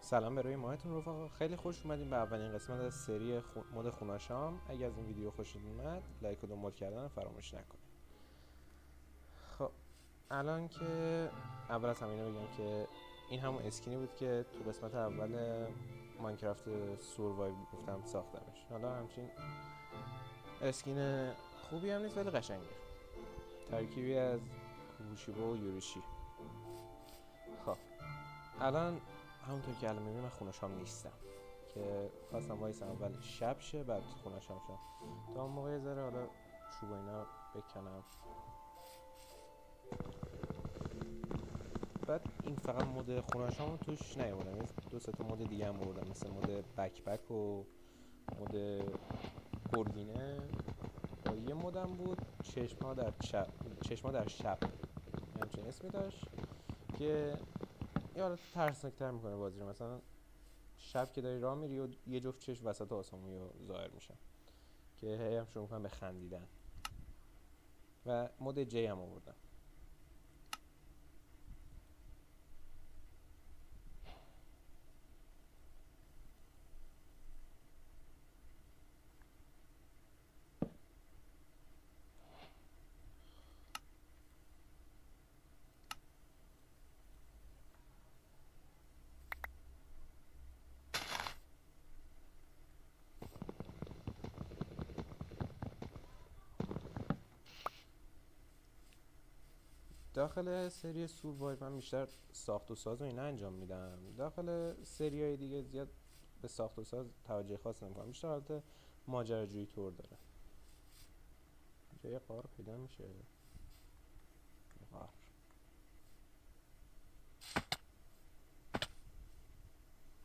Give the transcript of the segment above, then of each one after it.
سلام به روی ماهتون رفقا، خیلی خوش اومدیم به اولین قسمت از سری مد خوناشام. اگه از این ویدیو خوشتون اومد لایک و دنبال کردن فراموش نکنید. خب الان که اول از همه اینو بگم که این همون اسکینی بود که تو قسمت اول ماینکرافت سوروایو گفتم ساختمش. حالا همچین اسکین خوبی هم نیست ولی قشنگه، ترکیبی از کوبوشیبا و یوریشی. خب الان همونطور که الان میبینیم من خونه شام نیستم که خواستم وایسم اول شب شه بعد خونه شام شم تا اون موقع ذره حالا چوب اینا بکنم. بعد این فقط مود خونه شام توش نیاوردم، دو سه تا مود دیگه هم آوردم مثل مود بک و مود گرگینه و یه مودم بود چشما در شب همچین اسمی داشت که یه حالت ترسناک‌تر میکنه بازی رو. مثلا شب که داری راه میری و یه جفت چشم وسط آسمون ظاهر میشن که هی هم شروع میکنن به خندیدن. و مود جی هم آوردم. داخل سری سوروایو من بیشتر ساخت و ساز و اینا انجام میدم. داخل سری های دیگه زیاد به ساخت و ساز توجه خاص نمیکنم، بیشتر حالت ماجراجویی طور داره. اینجا یه قار پیدا میشه، قار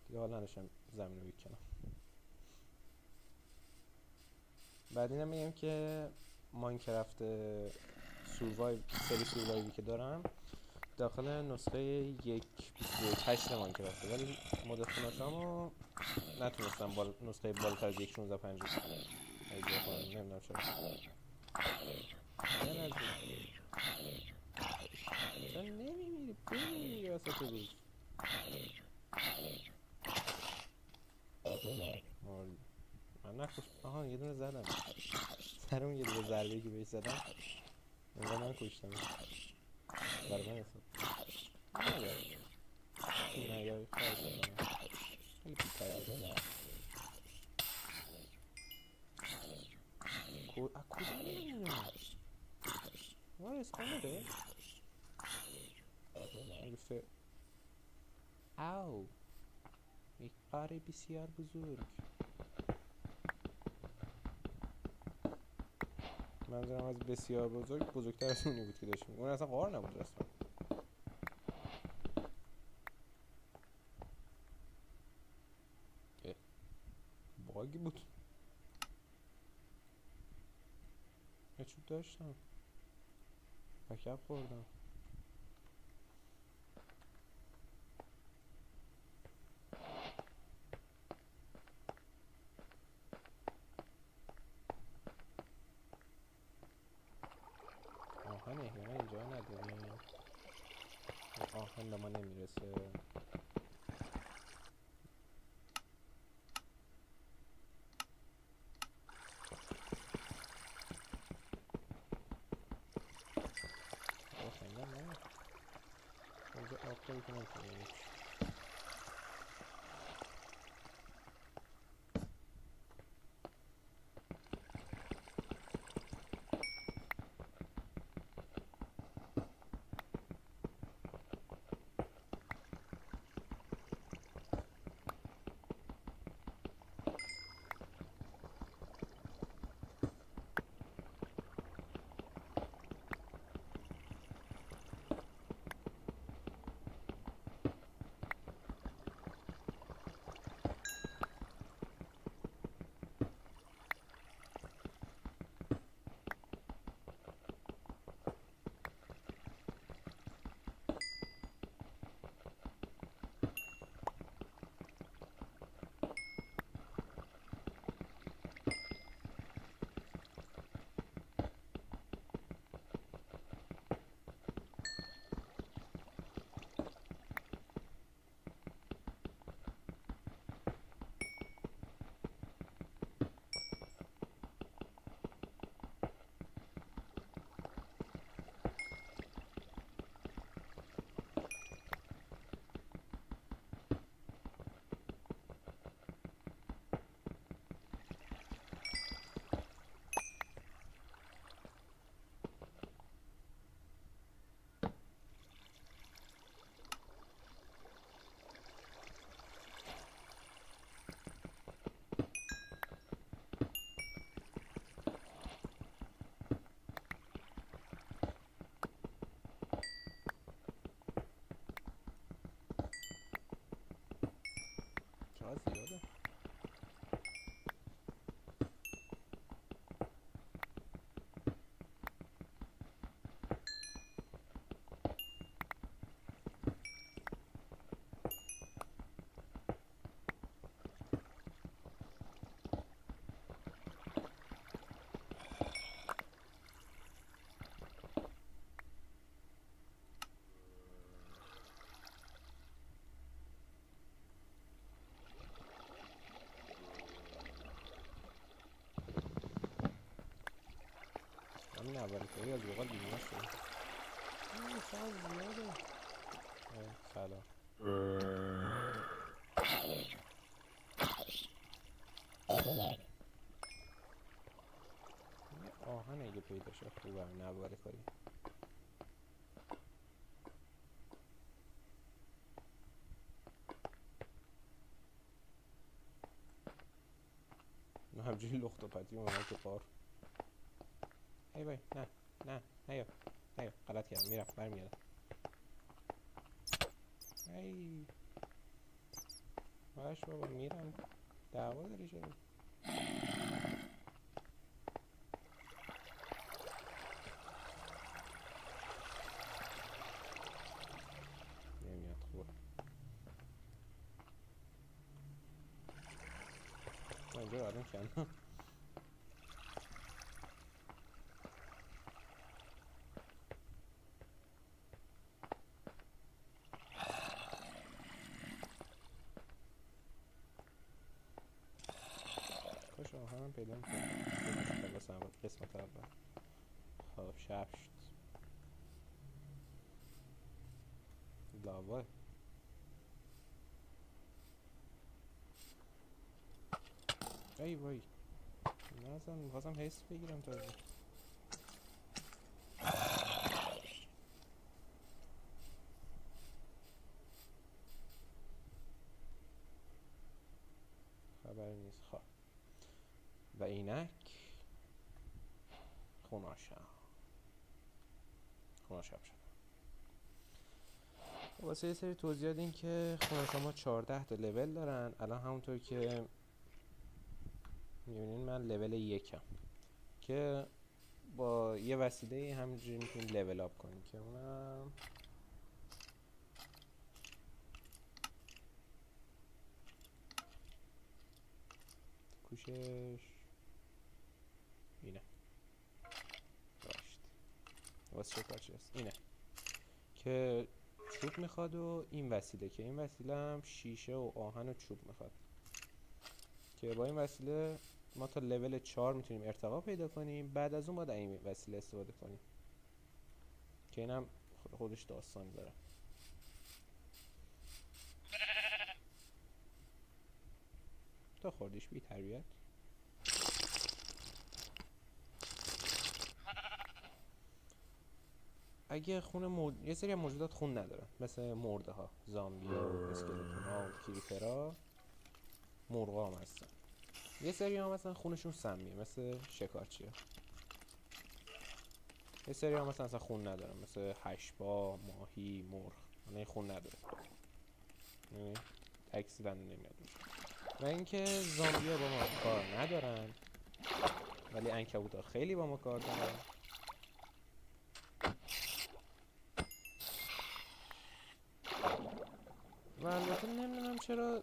دیگه حالا نداشتم زمین رو بکنم. بعد اینم میگم که ماینکرافت سری سوروایوی که دارم داخل نسخه 1.21 ماینکرافته، ولی مود خوناشامو نتونستم نسخه بالاتر از 1.16.5 اجرا کنم. نمیدونم چرا. چرا نمیمیری؟ بمیری وسط روز. من نکش. آها یه دونه زدم سر اون یه دونه ضربه‌ای که بهش زدم انگار من کشتم. برای من حساب نگاری خواهش کنم. خیلی بی‌تربیت. کجا میمونه؟ وای اسپانره؟ او یک قاره بسیار بزرگ. منظورم از بسیار بزرگ بزرگتر از اونی بود که داشتیم. اون اصلا قار نبود اصلا. باگی بود. یه چوب داشتم بکپ خوردم. آهن احیانا اینجا نداریم، آهن به ما نمیرسه. آهن نه اونجا آب داری که نمیتونیم. چقدر زیاده. همین اول کاری از بغل بیرون شد. چقدر زیاده. سلام. آهن اگه پیدا شد خوبه. همین اول کاری. نه همجوری لخت و پتی اومد تو قار. ای بای نه نه نیا نیا غلط کردم. میرم برمیادم. ای باش بابا میرم. دعوا داری چرا؟ نمیاد خوبه. من اینجا رو آدم کردم. کاش آهنم پیدا میکنم قسمت اول. خب شب شد. لاواه. ای وای نزن. میخواستم حس بگیرم تازه. خبری نیست. خب و اینک خوناشم شد. واسه یه سری توضیحات این که خوناشما 14 تا لول دارن. الان همونطور که میبینین من لول 1م که با یه وسیله همینجوری میتونیم لول اپ کنیم که اونم کوشش اینه. راشت واسه چه کارچه هست اینه که چوب میخواد و این وسیله که این وسیله هم شیشه و آهن و چوب میخواد که با این وسیله ما تا لول 4 میتونیم ارتقا پیدا کنیم. بعد از اون باید این وسیله استفاده کنیم که اینم خودش داستان داره. تو خوردیش بی تربیت. اگه یه سری موجودات خون ندارن مثل مرده ها، زامبی ها و اسکلتون ها و کریپرها، مرغا هم هستن. یه سری ها مثلا خونشون سمیه مثل شکارچی ها. یه سری ها مثلا خون ندارن مثل هشبا، ماهی، مرغ. اون خون نداره. تکسی بنده نمیاد. و اینکه زامبی ها با ما کار ندارن ولی عنکبوت ها خیلی با ما کار دارن. و البته نمیدونم چرا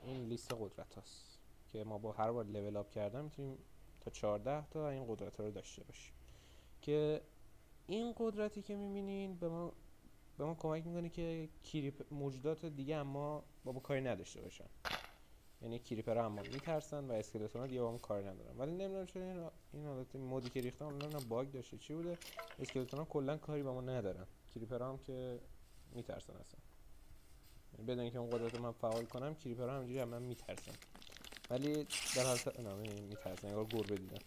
این لیست قدرت هست که ما با هر بار لول اپ کردن میتونیم تا 14 تا این قدرت ها رو داشته باشیم که این قدرتی که میبینین به ما کمک میکنه که موجودات دیگه اما با ما کاری نداشته باشن. یعنی کریپر ها اما میترسن و اسکلتون ها دیگه با ما کاری ندارن. ولی نمیدونم چرا این حالت مودی که ریختم نمیدونم باگ داشته چی بوده. اسکلتون ها کلا کاری با ما ندارن. کریپر هم که میترسن اصلا. بدون اینکه اون قدرت من فعال کنم کریپر ها همینجوری من میترسن. ولی در حالت میترسن انگار گربه دیدن.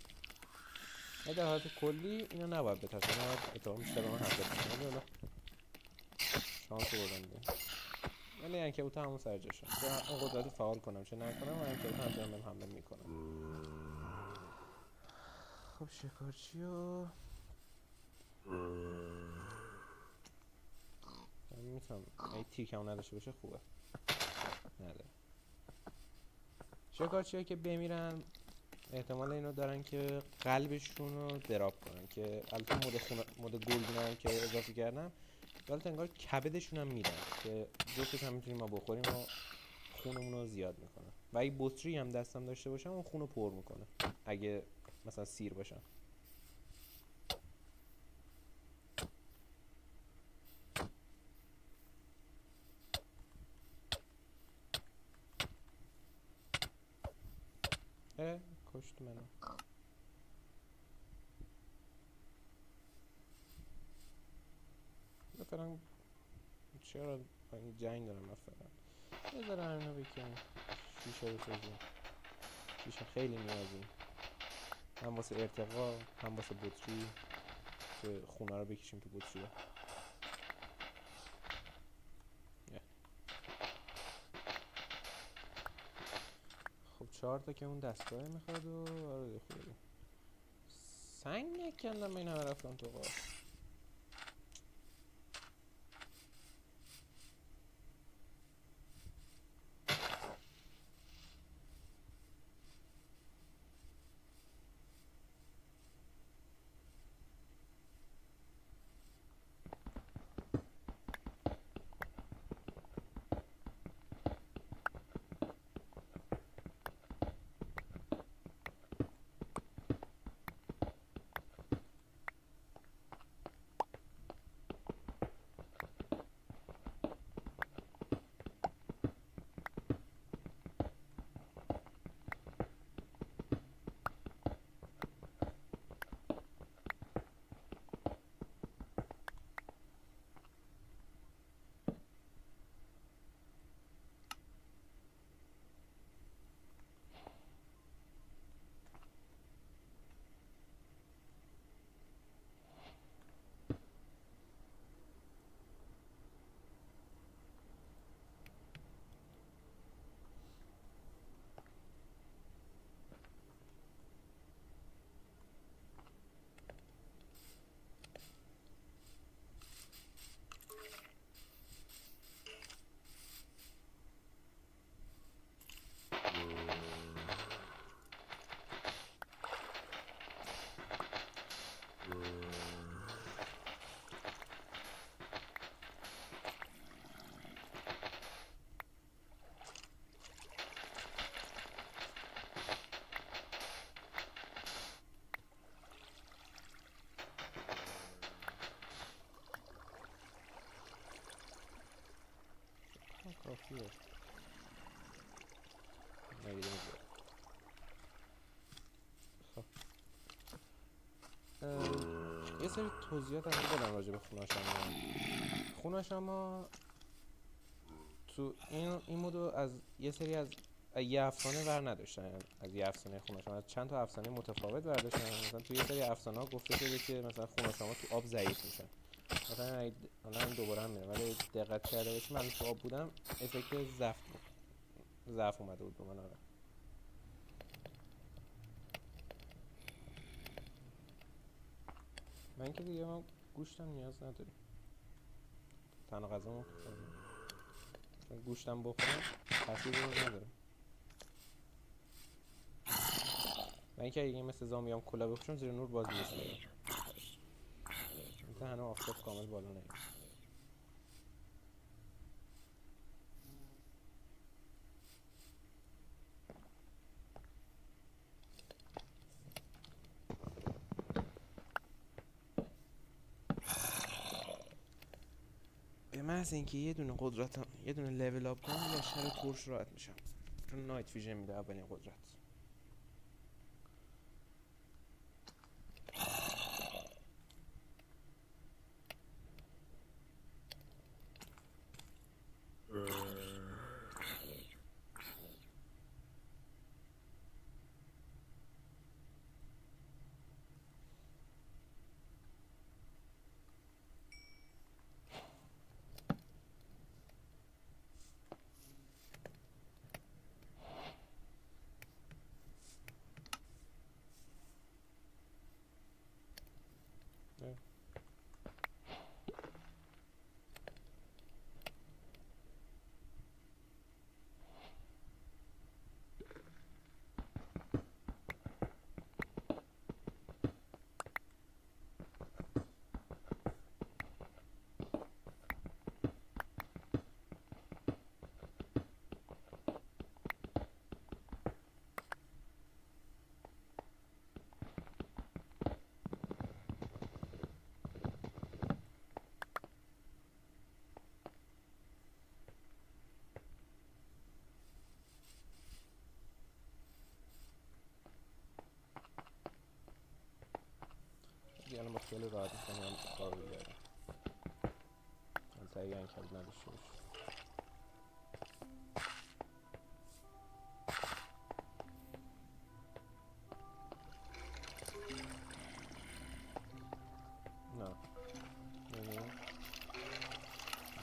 ولی در حالت کلی اینا نباید بترسن. اینا باید اتفاقا بیشتر به من حمله کنن. ولی حالا شانس بردن دیگه. ولی عنکبوت همون سر جاشن. چه اون قدرت فعال کنم چه نکنم عنکبوت همچنان بهم حمله میکنن. خب شکارچی و میتونم اگه تیرکمو نداشته باشه خوبه. نداره. شکارچی‌هایی که بمیرن احتمال اینو دارن که قلبشون رو دراپ کنن، که البته مود گلدون هم که اضافه کردم البته انگار کبدشون هم میرن که جفتش هم میتونیم ما بخوریم و خونمون رو زیاد میکنه. و اگه بطری هم دستم داشته باشم اون خون رو پر میکنه اگه مثلا سیر باشم. کشت منو. مثلا چرا این جنگ دارم مثلا بذارم اینو بکنم. شیشه رو بزنیم. شیشه خیلی نیازیم، هم واسه ارتقا هم واسه بطری که خونه رو بکشیم تو بطری. خب 4 تا که اون دستگاه میخواد و آره خوبه. سنگ نکندم این همه رفتم تو قار. کافیه. نگیریم خب یه سری توضیحات هم بدم راجع به خونه‌شما تو این مودو از یه سری از یه افسانه ور نداشتن، از یه افسانه خونه‌شما از چند تا افسانه متفاوت برداشتن. مثلا تو یه سری افسانه ها گفته شده که مثلا خونه‌شما تو آب ضعیف میشن. مثلا الان دوباره هم میرم ولی دقت کرده باشی من تو آب بودم افکت ضعف اومده بود به من. آره من که دیگه ما گوشتم نیاز نداریم، تنها غذا گوشتم بخورم تاثیری رو نداره. من که اگه مثل زامبیام کلا بپوشم زیر نور باز میشه. مثلا هنوز آفتاب کامل بالا نمیاد. به محض اینکه یه دونه لول اپ کنم یا شر ترش راحت میشم، چون نایت ویژن میده اولین قدرت. خیلی راحت میتونم کار بگردم. سریع عنکبوت نداشته باشه. نه یعنی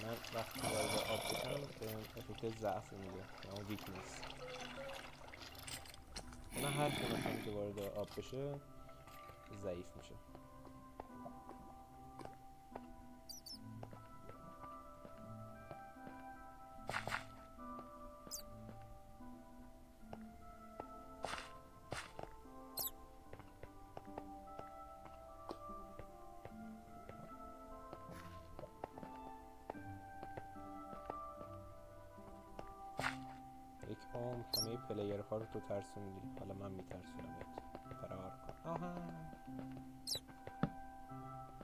من وقتی وارد آب بشم به این افکت ضعف میده یا اون ویکنس. من هر خونشم که وارد آب بشه ضعیف میشه. یک عمر همه پلیرها رو تو ترسوندی، حالا من میترسونمت. فرار کن. آها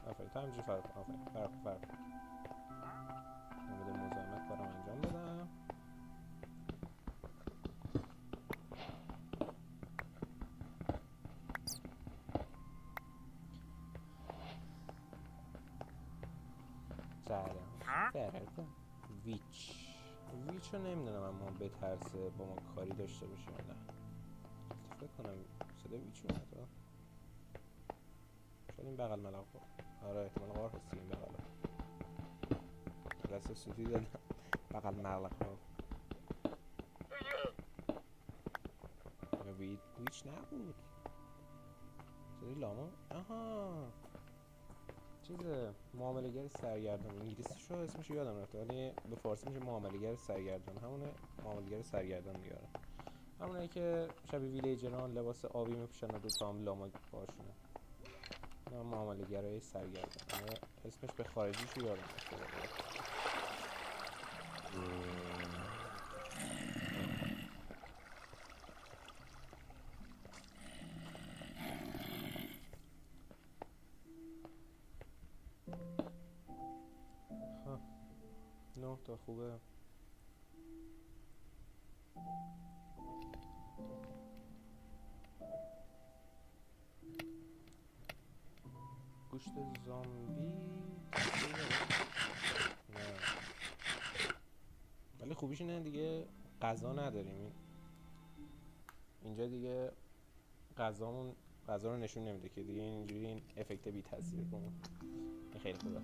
آفرین، تا همینجوری فرار کن. آفرین، فرار کن. من بده مزاحمت برام انجام بدم. فرار کن. ویچ رو نمیدونم اما بترسه با ما کاری داشته باشه یا نه. فکر کنم صدا ویچ رو نده. شاید این بغل ملق خورد. آره احتمال قرار هستی این بغل رسه سوتی دادم بغل ملق خورد. ویچ نبود. صدای لاما. آها چیزه معامله‌گر سرگردان. انگلیسیشو اسمش یادم رفته ولی به فارسی میشه معامله‌گر سرگردان. همونه معامله‌گر سرگردان میاره. همونه که شبیه ویلیجران لباس آبی میپوشن و دوتا هم لاما باشونه. اینا معامله‌گرای سرگردان. اسمش به خارجیشو یادم رفته. نه تا خوبه. گوشت زامبی نه ولی خوبیش اینه دیگه غذا نداریم اینجا دیگه. غذا رو نشون نمیده که دیگه اینجوری این افکت بی تاثیر کنه. این خیلی خوبه.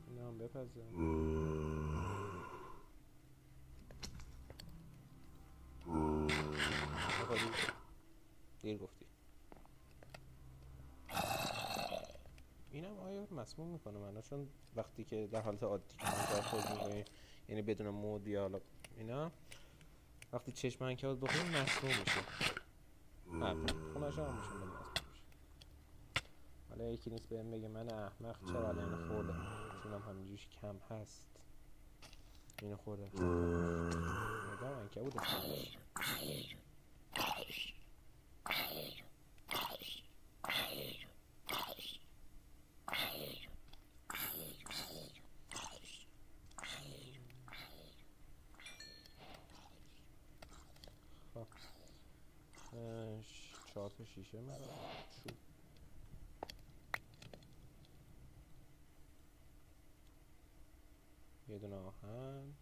اینا هم بپزم. دیر گفتی. اینم آیا مسموم میکنه منو؟ چون وقتی که در حالت عادی که من کار خود میکنی یعنی بدون مود یا حالا اینا وقتی چشم عنکبوت بخوریم مسموم میشه. خونش هم میشه ولی مسموم میشه. حالا یکی نیست بهم بگه من احمق چرا الان خوردم چونم همینجوریش کم هست اینو خوردم. مدام عنکبوت استفادهش. چهار تا شیشه میخواد. چوب یه دونه آهن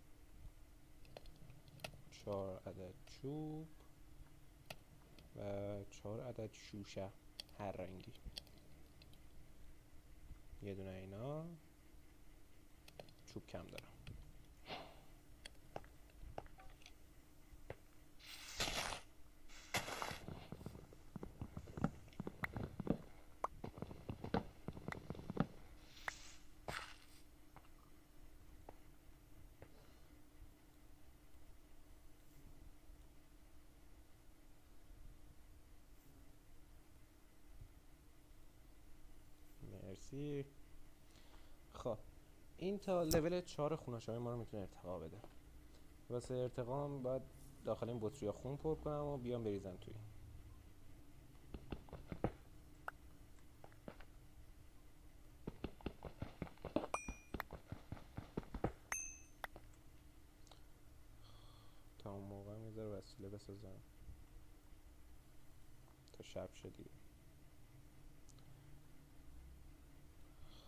4 عدد چوب و 4 عدد شوشه هر رنگی. یه دونه اینا. چوب کم دارم. مرسی. خب این تا لول 4 خونه‌شای ما رو میتونه ارتقا بده. واسه ارتقا هم باید داخل این بطری خون پر کنم و بیام بریزم توی. اون موقع هم یه ذره وسیله بسازم تا شب شه دیگه.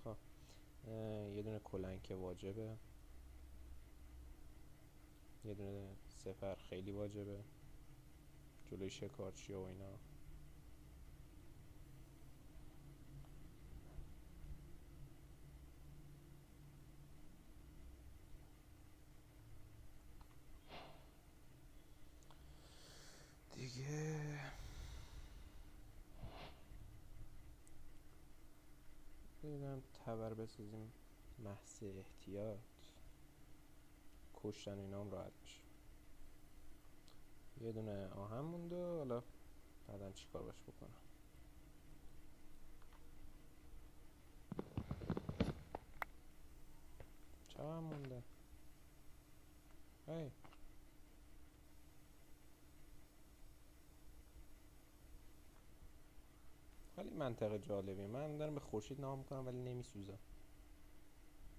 خب یه دونه کلنگ که واجبه، یه دونه سپر خیلی واجبه جلوی شکارچی و اینا. دیگه ببینم تبر بسازیم محض احتیاط، کشتن اینا هم راحت میشه. یه دونه آهن مونده، حالا بعدن چی کار باش بکنم. چه هم مونده؟ هی خیلی منطقه جالبیه. من دارم به خورشید نگاه میکنم ولی نمیسوزم،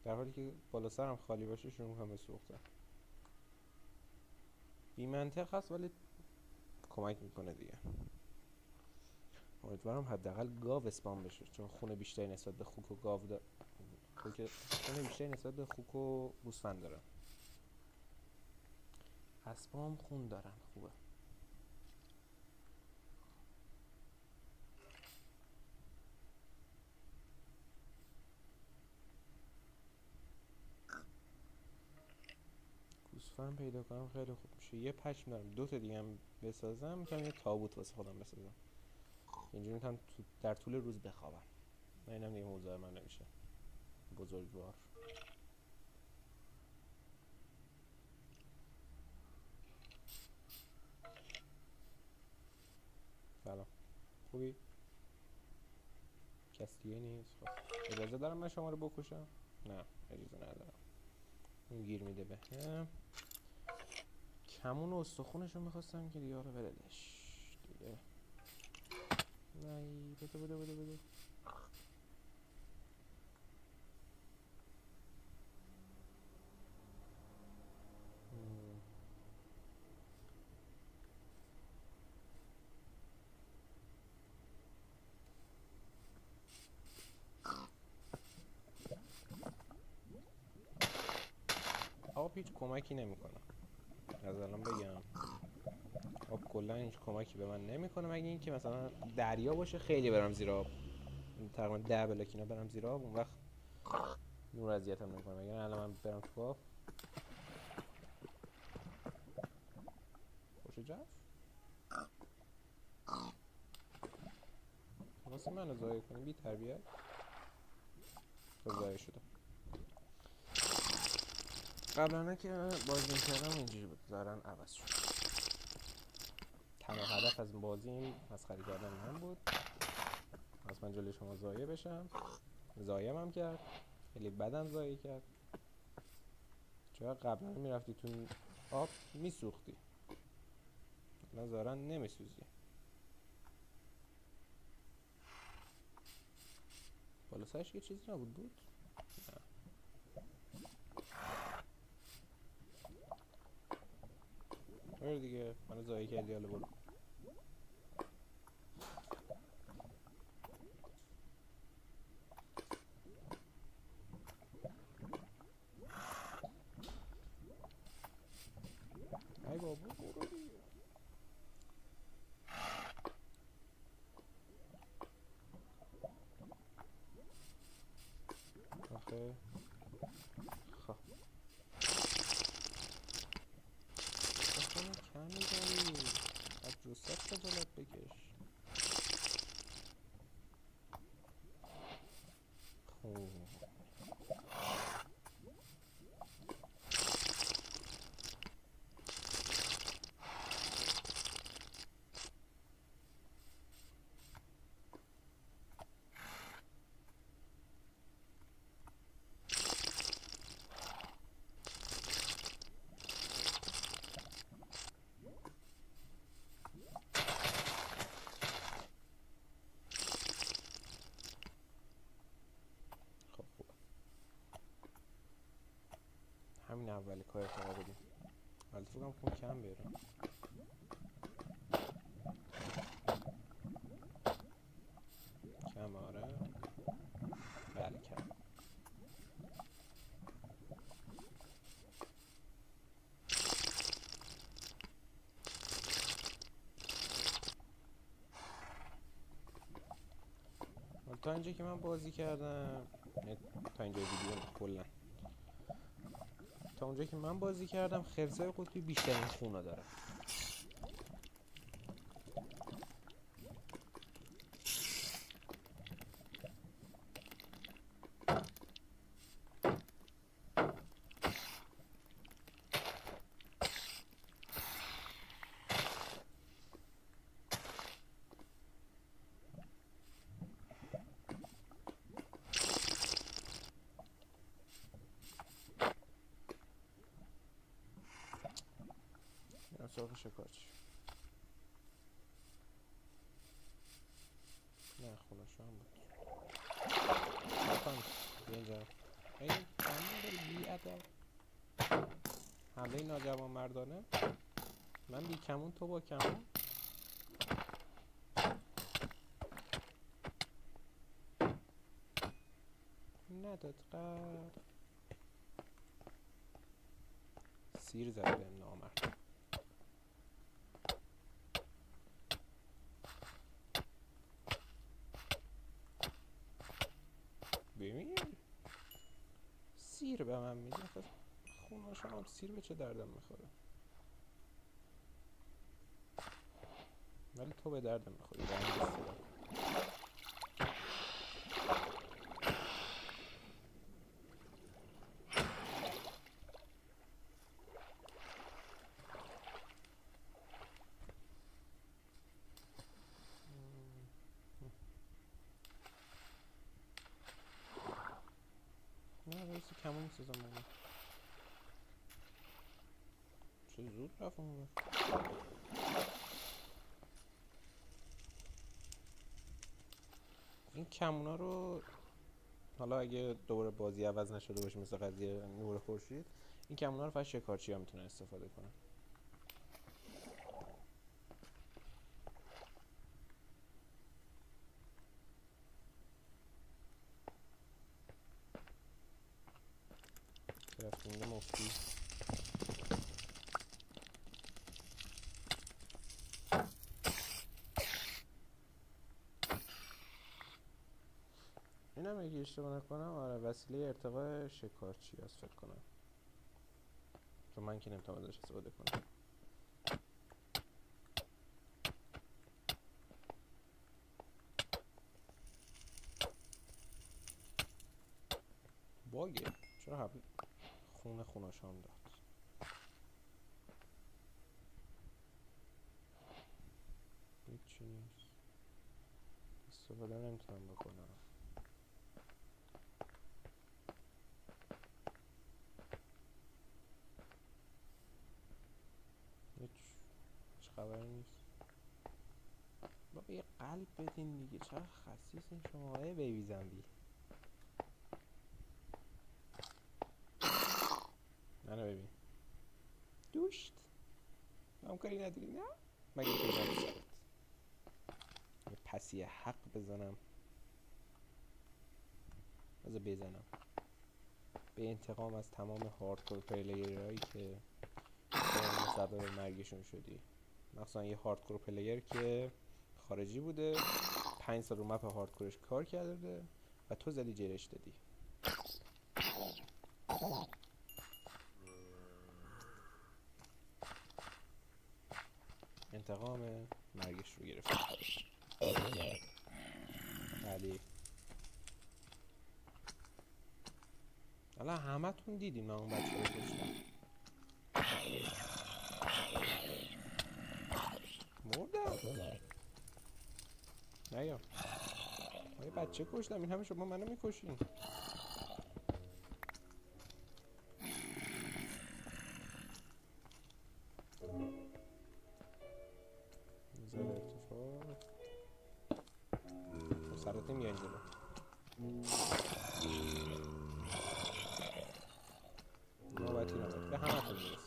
در حالی که بالا سرم خالی باشه شروع میکنم به سوختن. بی منطق هست ولی کمک میکنه دیگه. امیدوارم حداقل گاو اسپان بشه، چون خونه بیشتری نسبت به خوک و گاو خونه بیشتری نسبت به خوک و گوسفند دارم. اسبام خون دارن، خوبه. گوسفند پیدا کنم خیلی خوب میشه. یه پچ دارم، 2 تا دیگه هم بسازم میتونم یه تابوت واسه خودم بسازم، اینجوری میتونم در طول روز بخوابم. نه اینم دیگه موضوع من نمیشه. بزرگوار. سلام، خوبی؟ کسی دیگه نیست؟ خب اجازه دارم من شما رو بکشم؟ نه اجازه ندارم. این گیر میده بهم. کمون و استخونشو میخواستم که دیگه حالا بردش دیگه. نه بده. آب هیچ کمکی نمیکنه، از الان بگم. آب کلا هیچ کمکی به من نمیکنه، مگه اینکه مثلا دریا باشه خیلی برم زیر آب، تقریبا 10 بلاک اینا برم زیر آب، اون وقت نور اذیتم نمیکنه. مگه الان من برم تو آب خوش جف واسه منو ضایع کنی، بی تربیت. تو ضایع شده. قبلا که بازی میکردم اینجوری بود، ظاهرا عوض شد. تنها هدف از این بازی این مسخره کردن من بود، از من جلوی شما ضایع بشم. ضایعم هم کرد، خیلی بدم ضایع کرد. چرا قبلا میرفتی تو آب میسوختی، الان ظاهرا نمیسوزی. بالا سرش یه چیزی نبود بود؟ نه دیگه منو ضایع کردی، حالا برو. ای بابا برو دیگه. آخه خب اصلا کم میزنی، از جست خجالت بکش. خوب خب همین اولی کار تا بدیم. البته بگم خون کم بیارم. کم آره. بله کم. تا اینجا که من بازی کردم، تا اینجا ویدیو کلا، تا اونجا که من بازی کردم خرسای قطبی بیشترین خونا داره. سراغ شکارچی. نه خوناشو هم بود. بطن اینجا این همین بی‌ادب حمله ناجوان مردانه. من بی کمون تو با کمون. نداد قرد سیر زده بهم نامرد. ببین سیر به من میده. خوناشم هم سیر به چه دردم میخوره، ولی تو به دردم میخوری. نه برسی کمون میسازم بگم چه زود رفت اون. این کمونا رو حالا اگه دوباره بازی عوض نشده باشه مثل قضیه نور خورشید، این کمونا رو فقط شکارچی ها میتونن استفاده کنن. رفتیم مفتی. اینم اگه اشتباه نکنم آره وسیله ارتقاء شکارچی هست فکر کنم، چون من که نمیتونم ازش استفاده کنم. باگه چرا حبل خوناشام داد. هیچی نیست استفاده نمیتونم بکنم. هیچ خبری نیست. بابا یه قلب بدین دیگه، چرا خسیسین شما های بیبی زنبی. منو ببین دوشت هم کاری نداری نه مگه که سرت یه پسی حق بزنم. بزنم به انتقام از تمام هاردکور پلیرهایی که سبب مرگشون شدی، مثلا یه هاردکور پلیر که خارجی بوده 5 سال رو مپ هاردکورش کار کرده و تو زدی جرش دادی. انتقام مرگش رو گرفت. علی الان همه تون دیدین من اون بچه رو کشتم. مردم نیا یه بچه کشتم، این همه شما منو میکشین. زد ارتفاع سرت نمیان جلو. نوبتی نوبت به همه تون میرسیم.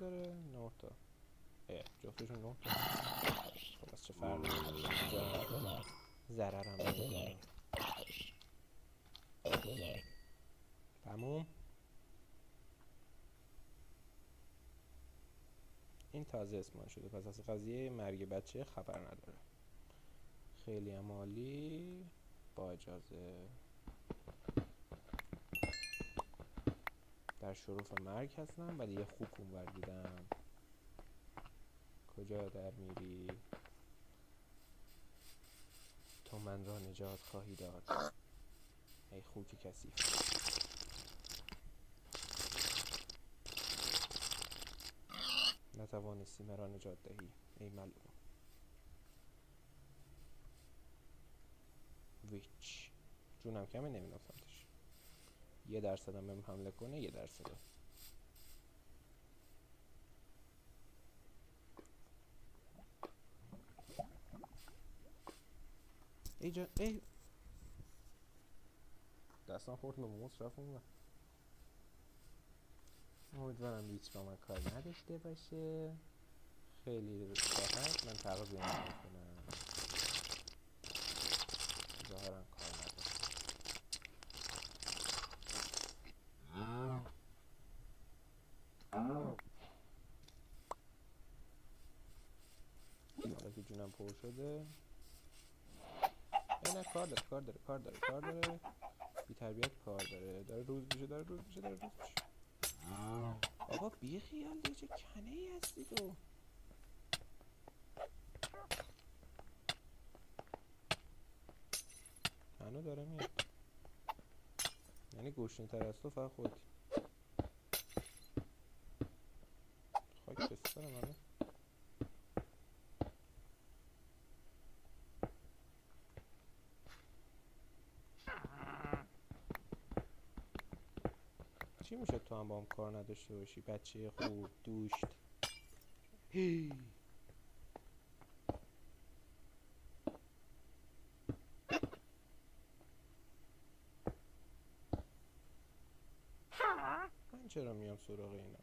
داره؟ 9 تا. جفتشون 9 تا. خب از چه فرقی ضررم نمیکنه. تموم. این تازه اسمان شده، پس از قضیه مرگ بچه خبر نداره. خیلی هم عالی. با اجازه. در شرف مرگ هستم ولی یه خوک اونور دیدم. کجا در میری؟ تو من را نجات خواهی داد ای خوک کثیف. نتوانستی مرا نجات دهی ای ملعون. ویچ جونم کمه نمی‌ناسمش. 1% هم بهم حمله کنه 1%. ای جان ای دستم خورد به موز رفت اون. امیدوارم هیچ با من کار نداشته باشه. خیلی راحت من تغذیه میکنم. ظاهرا کار نداره. حالا که جونم پر شده نه کار داره بی تربیت کار داره روز میشه بابا بی خیال دیگه. چه کنه ای هستی تو؟ منو داره میاد، یعنی گوشتین تر از تو فقط خودی. خاک بسترم منو. چی میشه تو هم با هم کار نداشته باشی؟ بچه خوب دوشت. من چرا میام سراغ اینا؟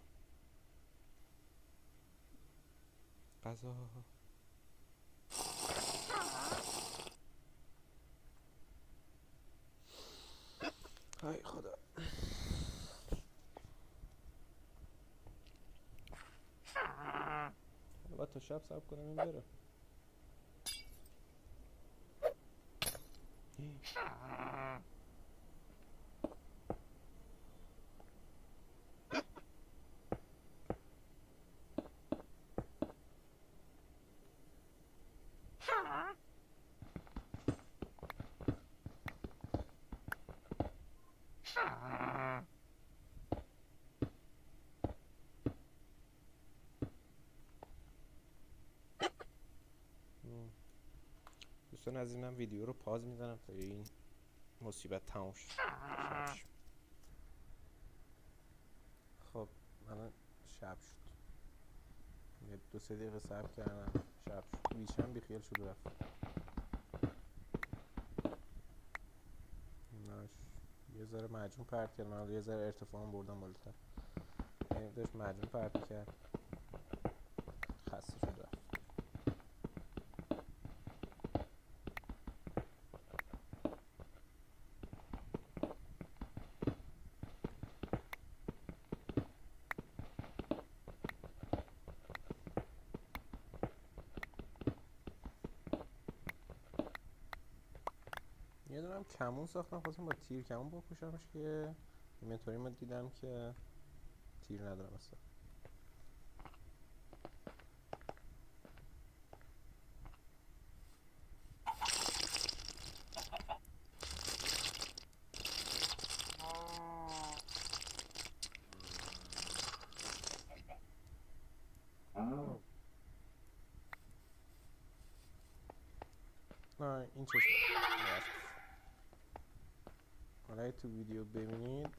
غذا های خدا. باید تا شب صبر کنم این بره. دوستان از این من ویدیو رو پاز میزنم تا این مصیبت تموم شد. خب الان شب شد. یه 2-3 دقیقه صبر کردم شب شد. ویچم بیخیال شد و رفت. یه ذره مجموع پرت کرد. من یه ذره ارتفاعم بردم بالاتر. داشت مجموع پرت کرد. خسته شد رفت. یه دونم کمون ساختم، خواستم با تیر کمون بکشمش که اینطوری من دیدم که تیر ندارم اصلا. نه این چشم حالا تو ویدیو ببینید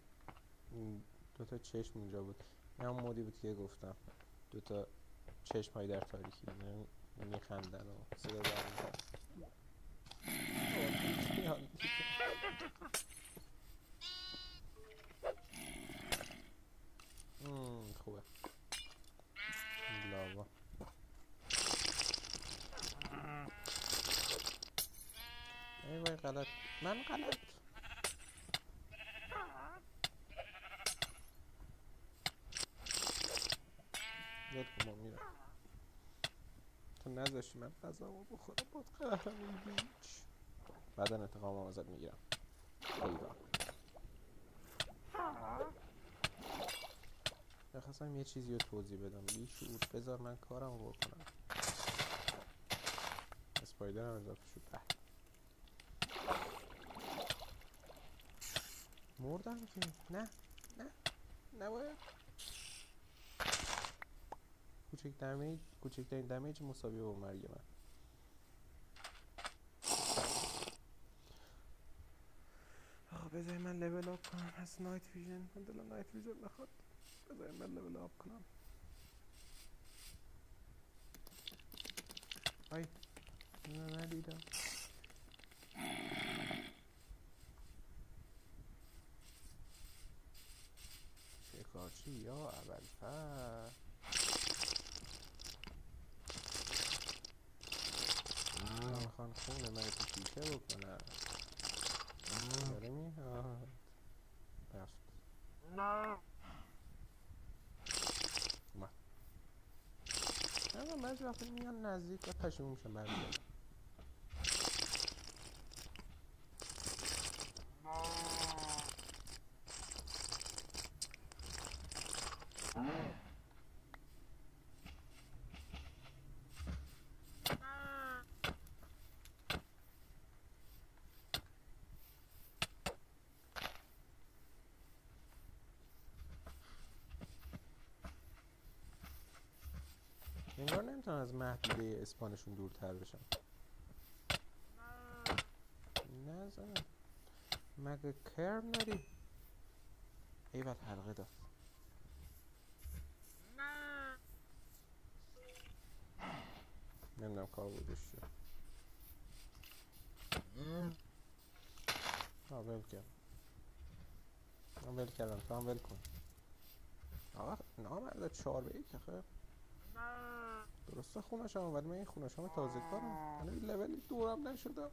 این 2 تا چشم اونجا بود. این هم مودی بود که گفتم 2 تا چشم هایی در تاریکی میخندن و صدا در میزن. خوبه. غلط. من غلط. ول کن ما میرم. تو نذاشتی من غذامو بخورم بود قهرمون بیچ. بعدا انتقامم ازت میگیرم. ایوان. میخواستم یه چیزی رو توضیح بدم. بیشعور بذار من کارم رو بکنم. اسپایدر هم اضافه شد. مردم که. نه نباید. کوچکترین دمیج مساوی با مرگ من. بذاری من لول اپ کنم از نایت ویژن. من دلم نایت ویژن بخواد. بذاری من لول اپ کنم. آی ندیدم. شکارچی یا ابوالفضل. میخوان خونه من تو شیشه بکنم. داره میاد. رفت. اومد. بعضی وقتی میان نزدیک و پشیمون میشن برمیگردن. انگار نمیتونن از محدوده اسپانشون دورتر بشن. نه زنم مگه کرم داری؟ ایوال حلقه داد. نمیدونم کار بودش چیه. ول کردم. من ول کردم تو هم ول کن. آقا نامرده 4-1 آخه. درسته خونشم ولی من این خونشم تازه کارم. هنوز لولی دورم نشدم.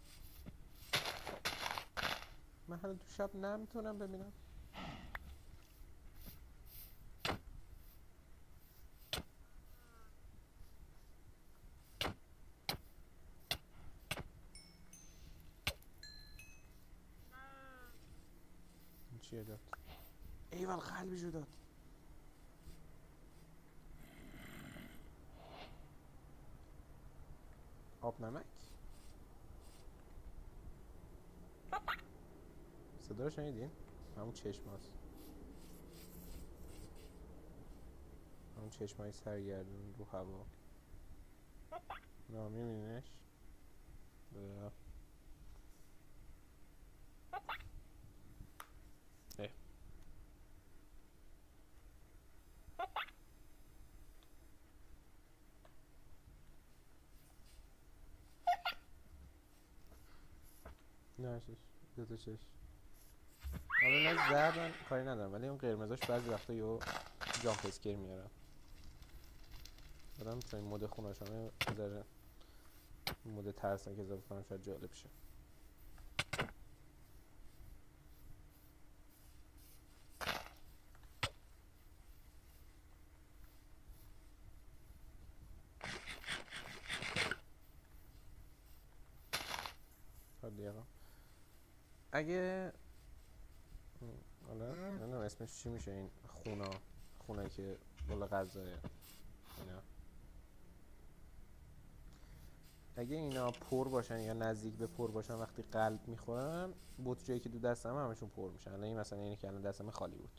من هنوز تو شب نمیتونم ببینم. این چیه داد؟ ایوال قلبی جو داد. آب نمک. صدا رو شنیدین؟ همون چشم هست. همون چشم های سرگردون رو هوا. نه میبینینش؟ اه. نه چشم دوتا چشم. حالا نه زردن کاری ندارم ولی اون قرمزاش بعضی وقتا یه جامپ اسکیر میارم. آدم چون این مود خوناشامه بذاره مود ترسناک اضافه کنم شاید جالب شه. اگه حالا نمیدونم اسمش چی میشه این خونه که بالا غذاه اینا. اگه اینا پر باشن یا نزدیک به پر باشن وقتی قلب میخورن بطریایی که دو دستم همشون پر میشن. الان این مثلا اینه که الان دستم خالی بود.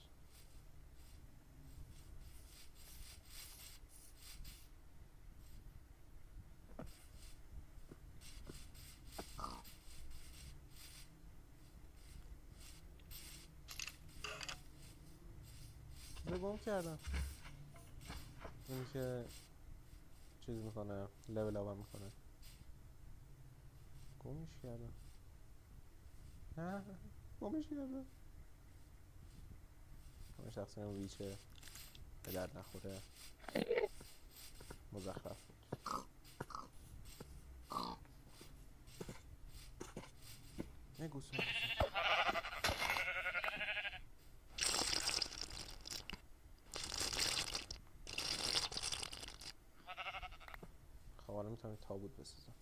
گم کردم. این که چیز میکنه لول آبم میکنه. گمش کردم. نه گمش کردم. همه شخصی هم ویچه به درد نخوره مزخرف بود. گوسفند. خب حالا میتونم تابوت بسازم.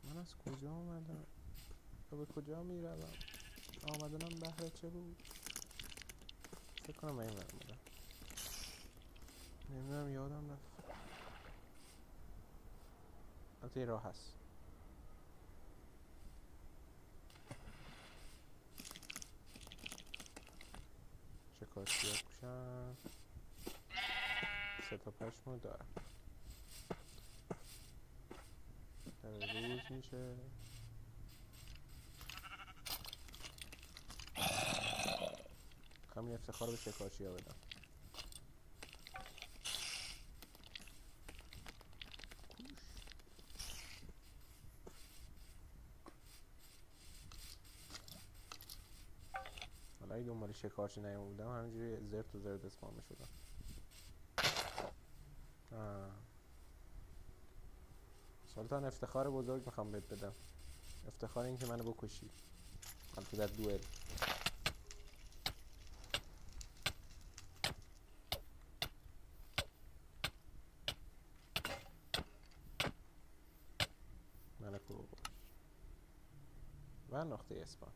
من از کجا آمدم و به کجا میروم؟ آمدنم بهر چه بود؟ فکر کنم این برمودم، نمیدونم، یادم رفت. البته یه راه هست. شکارچی ها کشم. 3 تا پشمو دارم. در روز میشه. همین افتخار به شکارچی ها بدم. حالا اگه دنبال شکارچی نیومدم همینجوری زرد و زرد اسپام میشدم. سلطان افتخار بزرگ میخوام بهت بدم. افتخار این که منو بکشی. البته در دوئل. ملکو و نقطه اسپان.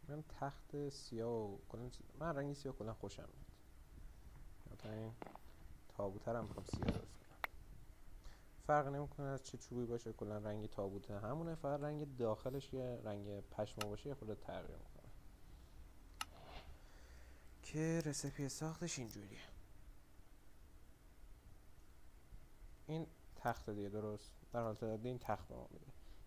من تخت سیاه و من رنگ سیاه کلا خوشم میاد. مثلا این تابوت هم میخوام سیاه درست کنم. فرق نمیکنه از چه چوبی باشه، کلا رنگ تابوت همونه، فقط رنگ داخلش که رنگ پشما باشه خود تغییر میکنه. که رسیپی ساختش اینجوریه. این تخت دیگه درست در حالت عادی این تخت به ما میده.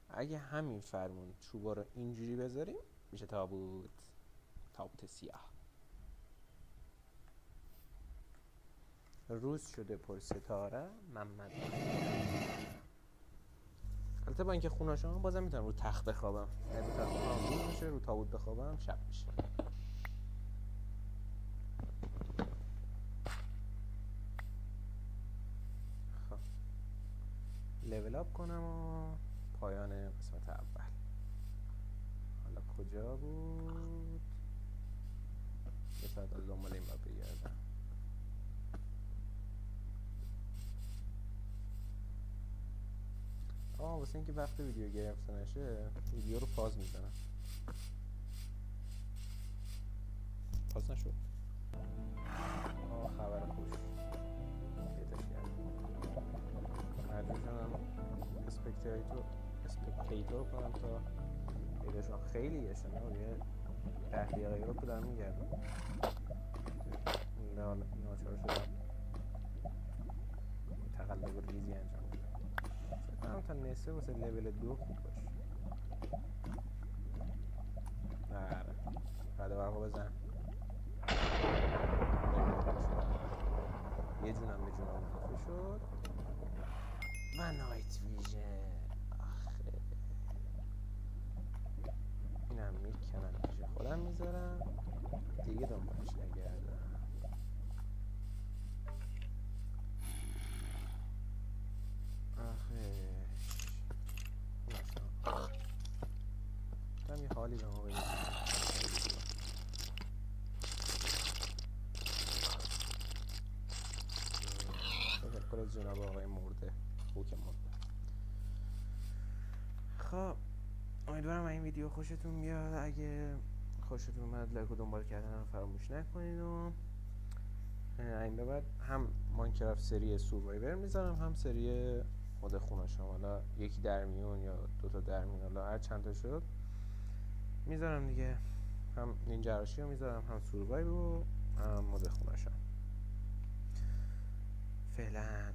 اگه همین فرمون چوبا رو اینجوری بذاریم میشه تابوت سیاه. روز شده پر ستاره محمد. البته با اینکه خونه‌شون بازم میتونم رو تخت بخوابم. اگه رو تخت بخوابم روز میشه، رو تابوت بخوابم شب میشه. خب لول اپ کنم و پایان قسمت اول. حالا کجا بود؟ یه ساعت از دنبال این باید بگردم. واسه اینکه وقت ویدیو گرفته نشه ویدیو رو پاز میزنم. پاز نشد. خبر خوش پیداش کردم. مجبور شدم اسپکتیتور کنم تا پیداشون. خیلی یشنه و یه 10 دقیقه رو دارم میگردم. ناچار شدم تقلب ریزی انجام بدم. فکر کنم تا نصفه واسه لول 2 خوب باشه. آره رده برقا بزن. یه جونم به جونم اضافه شد و نایت ویژن. آخه اینم میکنم پیش خودم میذارم دیگه دنبالش نگردم. یه حالی به ما بدید. تشکر از جناب آقای مرده خوک مرده. خب امیدوارم این ویدیو خوشتون بیاد. اگه خوشتون اومد لایک و دنبال کردن رو فراموش نکنید و این به بعد هم ماینکرافت سری سوروایور میذارم هم سری مود خونه‌شام. حالا یکی در میون یا 2 تا در میون، حالا هر چند تا شد میذارم دیگه. هم نینجا راشی رو میذارم، هم سوروایور و هم مود خونه‌شام. فعلا